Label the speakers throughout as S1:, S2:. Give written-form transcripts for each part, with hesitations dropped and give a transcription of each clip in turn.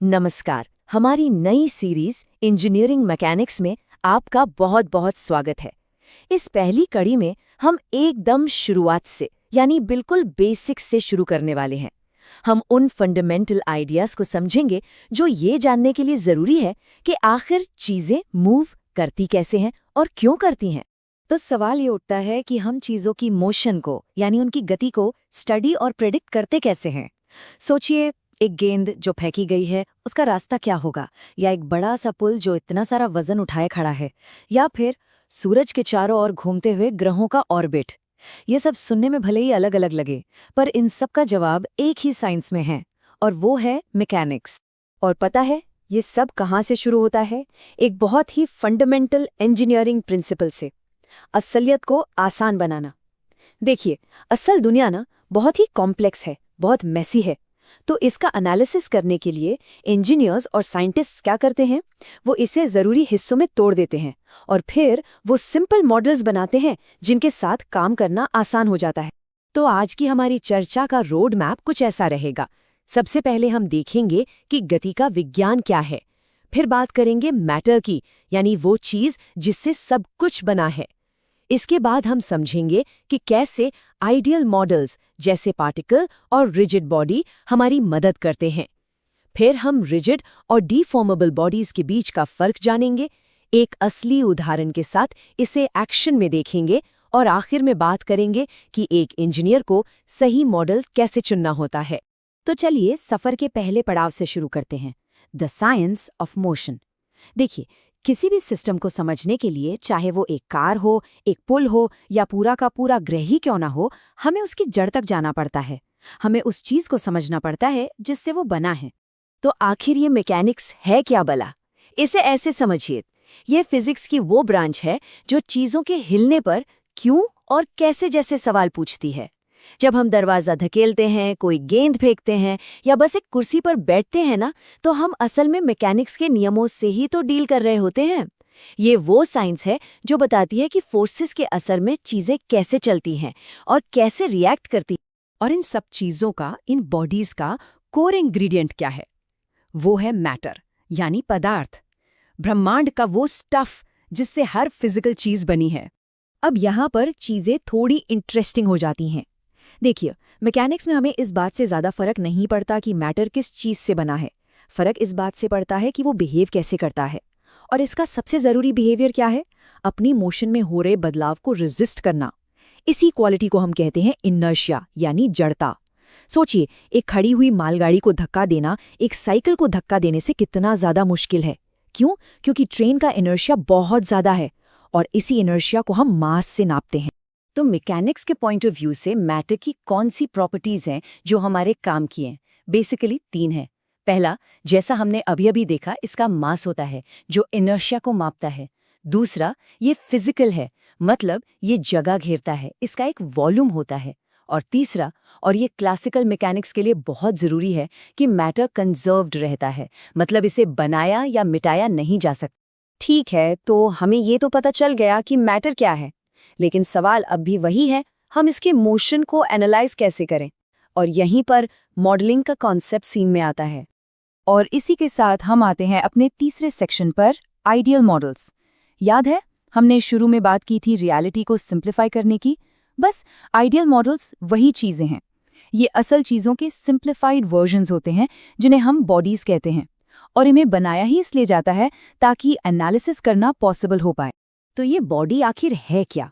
S1: नमस्कार। हमारी नई सीरीज इंजीनियरिंग मैकेनिक्स में आपका बहुत बहुत स्वागत है। इस पहली कड़ी में हम एकदम शुरुआत से यानी बिल्कुल बेसिक्स से शुरू करने वाले हैं। हम उन फंडामेंटल आइडियाज को समझेंगे जो ये जानने के लिए ज़रूरी है कि आखिर चीज़ें मूव करती कैसे हैं और क्यों करती हैं। तो सवाल ये उठता है कि हम चीज़ों की मोशन को यानी उनकी गति को स्टडी और प्रेडिक्ट करते कैसे हैं। सोचिए, एक गेंद जो फेंकी गई है उसका रास्ता क्या होगा, या एक बड़ा सा पुल जो इतना सारा वजन उठाए खड़ा है, या फिर सूरज के चारों ओर घूमते हुए ग्रहों का ऑर्बिट। ये सब सुनने में भले ही अलग अलग लगे, पर इन सब का जवाब एक ही साइंस में है, और वो है मैकेनिक्स। और पता है ये सब कहाँ से शुरू होता है? एक बहुत ही फंडामेंटल इंजीनियरिंग प्रिंसिपल से, असलियत को आसान बनाना। देखिए, असल दुनिया ना बहुत ही कॉम्प्लेक्स है, बहुत मेसी है। तो इसका एनालिसिस करने के लिए इंजीनियर्स और साइंटिस्ट्स क्या करते हैं? वो इसे ज़रूरी हिस्सों में तोड़ देते हैं और फिर वो सिंपल मॉडल्स बनाते हैं जिनके साथ काम करना आसान हो जाता है। तो आज की हमारी चर्चा का रोड मैप कुछ ऐसा रहेगा। सबसे पहले हम देखेंगे कि गति का विज्ञान क्या है। फिर बात करेंगे मैटर की, यानी वो चीज़ जिससे सब कुछ बना है। इसके बाद हम समझेंगे कि कैसे आइडियल मॉडल्स जैसे पार्टिकल और रिजिड बॉडी हमारी मदद करते हैं। फिर हम रिजिड और डिफॉर्मेबल बॉडीज के बीच का फर्क जानेंगे, एक असली उदाहरण के साथ इसे एक्शन में देखेंगे, और आखिर में बात करेंगे कि एक इंजीनियर को सही मॉडल कैसे चुनना होता है। तो चलिए सफ़र के पहले पड़ाव से शुरू करते हैं, द साइंस ऑफ मोशन। देखिए, किसी भी सिस्टम को समझने के लिए, चाहे वो एक कार हो, एक पुल हो, या पूरा का पूरा ग्रह ही क्यों ना हो, हमें उसकी जड़ तक जाना पड़ता है। हमें उस चीज़ को समझना पड़ता है जिससे वो बना है। तो आखिर ये मैकेनिक्स है क्या भला? इसे ऐसे समझिए, ये फिजिक्स की वो ब्रांच है जो चीज़ों के हिलने पर क्यों और कैसे जैसे सवाल पूछती है। जब हम दरवाज़ा धकेलते हैं, कोई गेंद फेंकते हैं, या बस एक कुर्सी पर बैठते हैं ना, तो हम असल में मैकेनिक्स के नियमों से ही तो डील कर रहे होते हैं। ये वो साइंस है जो बताती है कि फोर्सेस के असर में चीज़ें कैसे चलती हैं और कैसे रिएक्ट करती हैं। और इन सब चीज़ों का, इन बॉडीज़ का कोर इंग्रेडिएंट क्या है? वो है मैटर, यानी पदार्थ, ब्रह्मांड का वो स्टफ जिससे हर फिजिकल चीज़ बनी है। अब यहाँ पर चीज़ें थोड़ी इंटरेस्टिंग हो जाती हैं। देखिए, मैकेनिक्स में हमें इस बात से ज़्यादा फर्क नहीं पड़ता कि मैटर किस चीज़ से बना है। फ़र्क इस बात से पड़ता है कि वो बिहेव कैसे करता है। और इसका सबसे ज़रूरी बिहेवियर क्या है? अपनी मोशन में हो रहे बदलाव को रेजिस्ट करना। इसी क्वालिटी को हम कहते हैं इनर्शिया, यानी जड़ता। सोचिए, एक खड़ी हुई मालगाड़ी को धक्का देना एक साइकिल को धक्का देने से कितना ज़्यादा मुश्किल है। क्यों? क्योंकि ट्रेन का इनर्शिया बहुत ज़्यादा है, और इसी इनर्शिया को हम मास से नापते हैं। तो मैकेनिक्स के पॉइंट ऑफ व्यू से मैटर की कौन सी प्रॉपर्टीज हैं जो हमारे काम की हैं? बेसिकली 3 हैं। पहला, जैसा हमने अभी अभी देखा, इसका मास होता है जो इनर्शिया को मापता है। दूसरा, ये फिजिकल है, मतलब ये जगह घेरता है, इसका एक वॉल्यूम होता है। और तीसरा, और ये क्लासिकल मैकेनिक्स के लिए बहुत ज़रूरी है, कि मैटर कंजर्व्ड रहता है, मतलब इसे बनाया या मिटाया नहीं जा सकता। ठीक है, तो हमें ये तो पता चल गया कि मैटर क्या है, लेकिन सवाल अब भी वही है, हम इसके मोशन को एनालाइज कैसे करें? और यहीं पर मॉडलिंग का कॉन्सेप्ट सीन में आता है। और इसी के साथ हम आते हैं अपने तीसरे सेक्शन पर, आइडियल मॉडल्स। याद है, हमने शुरू में बात की थी रियलिटी को सिंप्लीफाई करने की। बस आइडियल मॉडल्स वही चीज़ें हैं। ये असल चीज़ों के सिंप्लीफाइड वर्जन्स होते हैं जिन्हें हम बॉडीज़ कहते हैं, और इन्हें बनाया ही इसलिए जाता है ताकि एनालिसिस करना पॉसिबल हो पाए। तो ये बॉडी आखिर है क्या?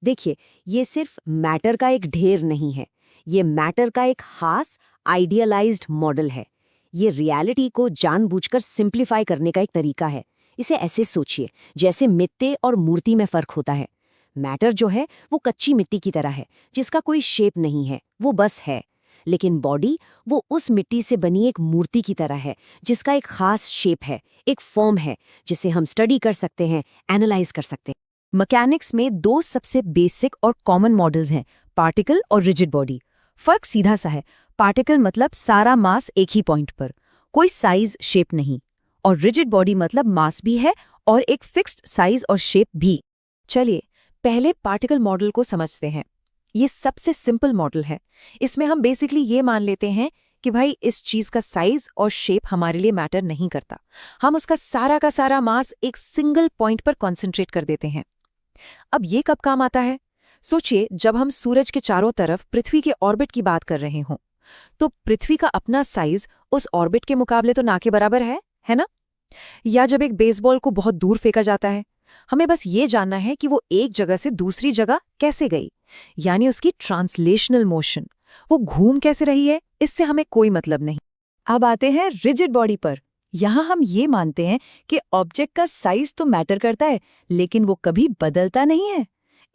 S1: देखिए, ये सिर्फ मैटर का एक ढेर नहीं है, ये मैटर का एक खास आइडियलाइज्ड मॉडल है। ये रियलिटी को जानबूझकर सिंप्लीफाई करने का एक तरीका है। इसे ऐसे सोचिए, जैसे मिट्टी और मूर्ति में फर्क होता है। मैटर जो है वो कच्ची मिट्टी की तरह है, जिसका कोई शेप नहीं है, वो बस है। लेकिन बॉडी वो उस मिट्टी से बनी एक मूर्ति की तरह है, जिसका एक खास शेप है, एक फॉर्म है, जिसे हम स्टडी कर सकते हैं, एनालाइज कर सकते हैं। मैकेनिक्स में 2 सबसे बेसिक और कॉमन मॉडल्स हैं, पार्टिकल और रिजिड बॉडी। फर्क सीधा सा है, पार्टिकल मतलब सारा मास एक ही पॉइंट पर, कोई साइज शेप नहीं, और रिजिड बॉडी मतलब मास भी है और एक फिक्स्ड साइज और शेप भी। चलिए पहले पार्टिकल मॉडल को समझते हैं। ये सबसे सिंपल मॉडल है। इसमें हम बेसिकली ये मान लेते हैं
S2: कि भाई इस चीज का साइज और शेप हमारे लिए मैटर नहीं करता। हम उसका सारा का सारा मास एक सिंगल पॉइंट पर कॉन्सेंट्रेट कर देते हैं। अब ये कब काम आता है? सोचिए, जब हम सूरज के चारों तरफ पृथ्वी के ऑर्बिट की बात कर रहे हों, तो पृथ्वी का अपना साइज उस ऑर्बिट के मुकाबले तो ना के बराबर है ना? या जब एक बेसबॉल को बहुत दूर फेंका जाता है, हमें बस ये जानना है कि वो एक जगह से दूसरी जगह कैसे गई, यानी उसकी ट्रांसलेशनल मोशन, वो घूम कैसे रही है, इससे हमें कोई मतलब नहीं। अब आते हैं रिजिड बॉडी पर। यहाँ हम ये मानते हैं कि ऑब्जेक्ट का साइज तो मैटर करता है, लेकिन वो कभी बदलता नहीं है।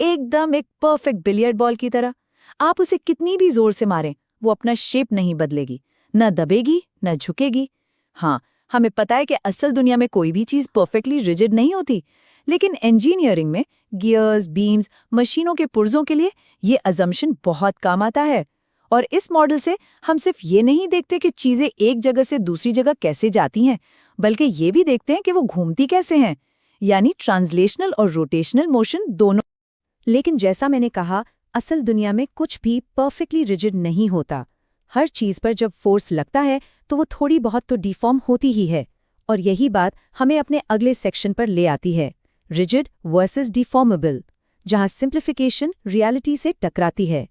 S2: एकदम एक परफेक्ट बिलियर्ड बॉल की तरह आप उसे कितनी भी जोर से मारें, वो अपना शेप नहीं बदलेगी, न दबेगी न झुकेगी। हाँ, हमें पता है कि असल दुनिया में कोई भी चीज परफेक्टली रिजिड नहीं होती, लेकिन इंजीनियरिंग में गियर्स, बीम्स, मशीनों के पुर्जों के लिए ये अजम्पशन बहुत काम आता है। और इस मॉडल से हम सिर्फ ये नहीं देखते कि चीजें एक जगह से दूसरी जगह कैसे जाती हैं, बल्कि ये भी देखते हैं कि वो घूमती कैसे हैं, यानी ट्रांसलेशनल और रोटेशनल मोशन दोनों। लेकिन जैसा मैंने कहा, असल दुनिया में कुछ भी परफेक्टली रिजिड नहीं होता। हर चीज पर जब फोर्स लगता है तो वो थोड़ी बहुत तो डिफॉर्म होती ही है। और यही बात हमें अपने अगले सेक्शन पर ले आती है, रिजिड वर्सेस डिफॉर्मेबल, जहां सिंप्लिफिकेशन रियलिटी से टकराती है।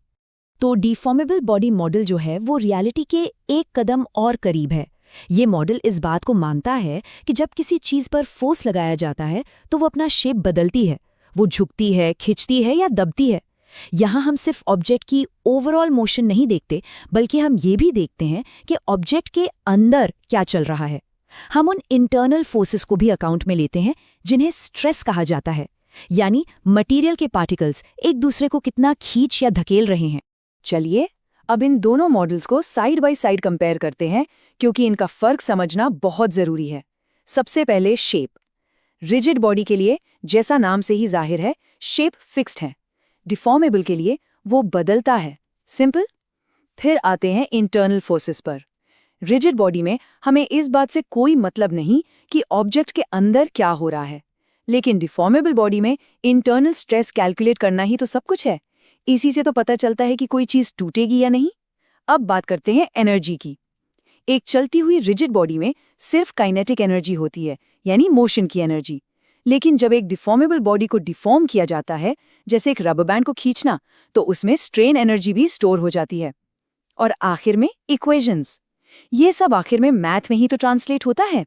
S2: तो डिफॉर्मेबल बॉडी मॉडल जो है वो रियलिटी के एक कदम और करीब है। ये मॉडल इस बात को मानता है कि जब किसी चीज पर फोर्स लगाया जाता है तो वो अपना शेप बदलती है, वो झुकती है, खिंचती है या दबती है। यहाँ हम सिर्फ ऑब्जेक्ट की ओवरऑल मोशन नहीं देखते, बल्कि हम ये भी देखते हैं कि ऑब्जेक्ट के अंदर क्या चल रहा है। हम उन इंटरनल फोर्सेस को भी अकाउंट में लेते हैं जिन्हें स्ट्रेस कहा जाता है, यानी मटेरियल के पार्टिकल्स एक दूसरे को कितना खींच या धकेल रहे हैं। चलिए अब इन दोनों मॉडल्स को साइड बाय साइड कंपेयर करते हैं, क्योंकि इनका फर्क समझना बहुत जरूरी है। सबसे पहले शेप। रिजिड बॉडी के लिए, जैसा नाम से ही जाहिर है, शेप फिक्स्ड है। डिफॉर्मेबल के लिए वो बदलता है, सिंपल। फिर आते हैं इंटरनल फोर्सेस पर। रिजिड बॉडी में हमें इस बात से कोई मतलब नहीं कि ऑब्जेक्ट के अंदर क्या हो रहा है, लेकिन डिफॉर्मेबल बॉडी में इंटरनल स्ट्रेस कैलकुलेट करना ही तो सब कुछ है। इसी से तो पता चलता है कि कोई चीज टूटेगी या नहीं। अब बात करते हैं एनर्जी की। एक चलती हुई रिजिड बॉडी में सिर्फ काइनेटिक एनर्जी होती है, यानी मोशन की एनर्जी। लेकिन जब एक डिफॉर्मेबल बॉडी को डिफॉर्म किया जाता है, जैसे एक रबर बैंड को खींचना, तो उसमें स्ट्रेन एनर्जी भी स्टोर हो जाती है। और आखिर में इक्वेशंस। ये सब आखिर में मैथ में ही तो ट्रांसलेट होता है।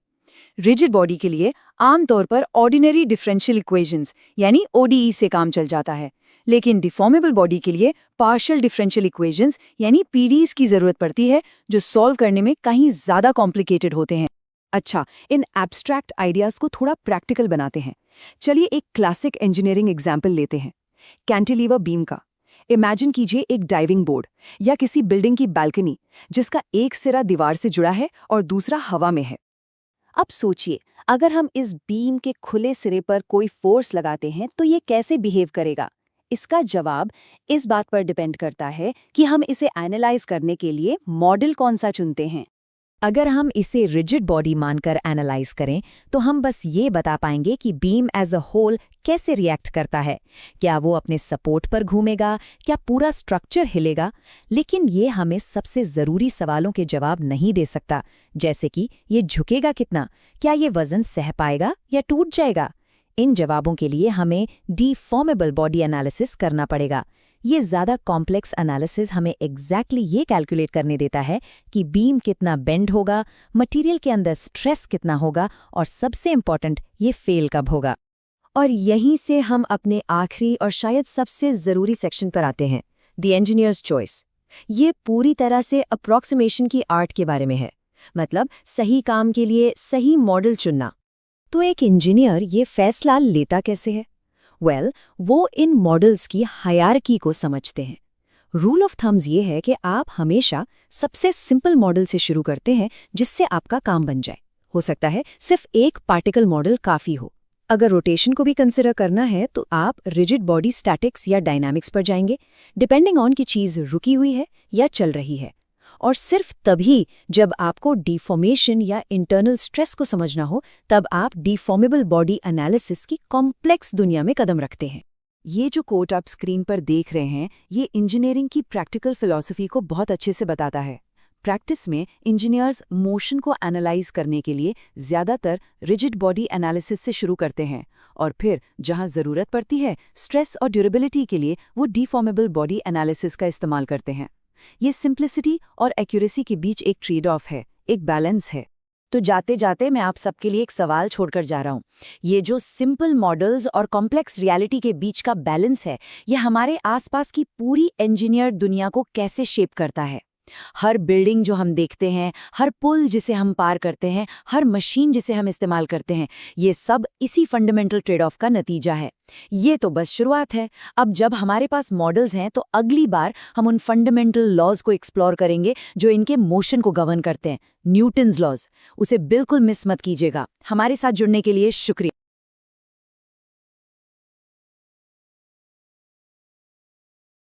S2: रिजिड बॉडी के लिए आमतौर पर ऑर्डिनरी डिफरेंशियल इक्वेशंस यानी ओडीई से काम चल जाता है, लेकिन डिफॉर्मेबल बॉडी के लिए पार्शियल डिफरेंशियल इक्वेशंस यानी पीडीज की जरूरत पड़ती है, जो सॉल्व करने में कहीं ज्यादा कॉम्प्लिकेटेड होते हैं। अच्छा, इन एब्स्ट्रैक्ट आइडियाज को थोड़ा प्रैक्टिकल बनाते हैं। चलिए एक क्लासिक इंजीनियरिंग एग्जाम्पल लेते हैं, कैंटिलीवर बीम का। इमेजिन कीजिए एक डाइविंग बोर्ड या किसी बिल्डिंग की बालकनी, जिसका एक सिरा दीवार से जुड़ा है और दूसरा हवा में है। अब सोचिए, अगर हम इस बीम के खुले सिरे पर कोई फोर्स लगाते हैं तो ये कैसे बिहेव करेगा? इसका जवाब इस बात पर डिपेंड करता है कि हम इसे एनालाइज करने के लिए मॉडल कौन सा चुनते हैं। अगर हम इसे रिजिड बॉडी मानकर एनालाइज करें तो हम बस ये बता पाएंगे कि बीम एज अ होल कैसे रिएक्ट करता है। क्या वो अपने सपोर्ट पर घूमेगा, क्या पूरा स्ट्रक्चर हिलेगा? लेकिन ये हमें सबसे ज़रूरी सवालों के जवाब नहीं दे सकता, जैसे कि ये झुकेगा कितना, क्या ये वज़न सह पाएगा या टूट जाएगा। इन जवाबों के लिए हमें डिफॉर्मेबल बॉडी एनालिसिस करना पड़ेगा। ये ज़्यादा कॉम्प्लेक्स एनालिसिस हमें एग्जैक्टली ये कैलकुलेट करने देता है कि बीम कितना बेंड होगा, मटेरियल के अंदर स्ट्रेस कितना होगा और सबसे इम्पॉर्टेंट, ये फेल कब होगा। और यहीं से हम अपने आखिरी और शायद सबसे ज़रूरी सेक्शन पर आते हैं, द इंजीनियर्स चॉइस। ये पूरी तरह से अप्रॉक्सीमेशन की आर्ट के बारे में है, मतलब सही काम के लिए सही मॉडल चुनना। तो एक इंजीनियर ये फैसला लेता कैसे है? वो इन मॉडल्स की हायरार्की को समझते हैं। रूल ऑफ थम्स ये है कि आप हमेशा सबसे सिंपल मॉडल से शुरू करते हैं, जिससे आपका काम बन जाए। हो सकता है सिर्फ एक पार्टिकल मॉडल काफ़ी हो। अगर रोटेशन को भी कंसिडर करना है तो आप रिजिड बॉडी स्टैटिक्स या डायनामिक्स पर जाएंगे, डिपेंडिंग ऑन की चीज़ रुकी हुई है या चल रही है। और सिर्फ तभी जब आपको डिफॉर्मेशन या इंटरनल स्ट्रेस को समझना हो, तब आप डिफॉर्मेबल बॉडी एनालिसिस की कॉम्प्लेक्स दुनिया में कदम रखते हैं। ये जो कोट आप स्क्रीन पर देख रहे हैं, ये इंजीनियरिंग की प्रैक्टिकल फिलॉसफी को बहुत अच्छे से बताता है। प्रैक्टिस में इंजीनियर्स मोशन को एनालाइज करने के लिए ज़्यादातर रिजिड बॉडी एनालिसिस से शुरू करते हैं और फिर जहां ज़रूरत पड़ती है स्ट्रेस और ड्यूरेबिलिटी के लिए वो डिफॉर्मेबल बॉडी एनालिसिस का इस्तेमाल करते हैं। ये सिंप्लिसिटी और एक्यूरेसी के बीच एक ट्रेड ऑफ है, एक बैलेंस है।
S1: तो जाते जाते मैं आप सबके लिए एक सवाल छोड़कर जा रहा हूँ। ये जो सिंपल मॉडल्स और कॉम्प्लेक्स रियलिटी के बीच का बैलेंस है, ये हमारे आसपास की पूरी इंजीनियर दुनिया को कैसे शेप करता है? हर बिल्डिंग जो हम देखते हैं, हर पुल जिसे हम पार करते हैं, हर मशीन जिसे हम इस्तेमाल करते हैं, ये सब इसी फंडामेंटल ट्रेड ऑफ का नतीजा है। ये तो बस शुरुआत है। अब जब हमारे पास मॉडल्स हैं तो अगली बार हम उन फंडामेंटल लॉज को एक्सप्लोर करेंगे जो इनके मोशन को गवर्न करते हैं, न्यूटन्स लॉज। उसे बिल्कुल मिस मत कीजिएगा। हमारे साथ जुड़ने के लिए शुक्रिया।